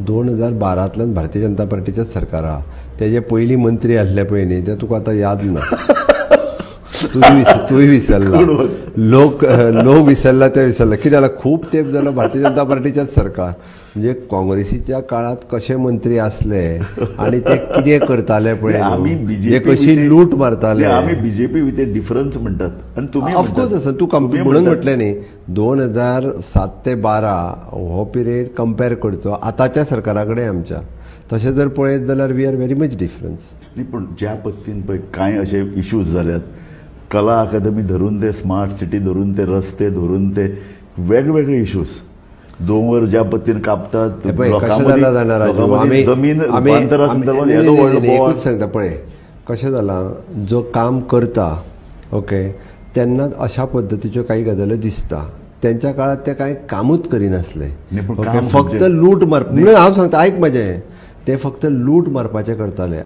2012तल्यान भारतीय जनता पार्टीचेच सरकार आहा. तेजे पयलीं मंत्री आसले पळय न्ही ते तुका आतां याद ना. तूंय विसरला, लोक विसरला ते विसरला. कितें जालां, खूब तेंप जालो भारतीय जनता पार्टीचेच सरकार. म्हणजे काँग्रेसीच्या काळात कशे मंत्री असले आणि ते कितें करताले पळय, आमी कशी लूट मारताले. आमी बीजेपी विथ ए डिफरन्स म्हणटात आनी तुमी ऑफकोर्स आसा. तूं म्हणून म्हटलें न्ही 2007 ते 12 हो पिरियड कंपेर करचो आतांच्या सरकारा कडेन आमच्या. तशें जर पळयत जाल्यार we are very much difference. पूण ज्या पद्दतीन पळय कांय अशे इश्यूज जाल्यात, कला अकादमी धरून ते स्मार्ट सिटी धरून ते रस्ते धरून ते वेगवेगळे इश्यूज, दोंगर ज्या पद्दतीन कापतात, जमीन रूपांतरा संदर्भात येदो व्हडलो बोवाळ सांगता पळय. कशें जालां, जो काम करता ओके तेन्नाच अशा पद्दतीच्यो काही गजाली दिसता. त्यांच्या काळात ते कांय कामूच करिनासले. फक्त लूट मार. हांव सांगता, आयक म्हजें, ते फक्त लूट मारपाचें करताले.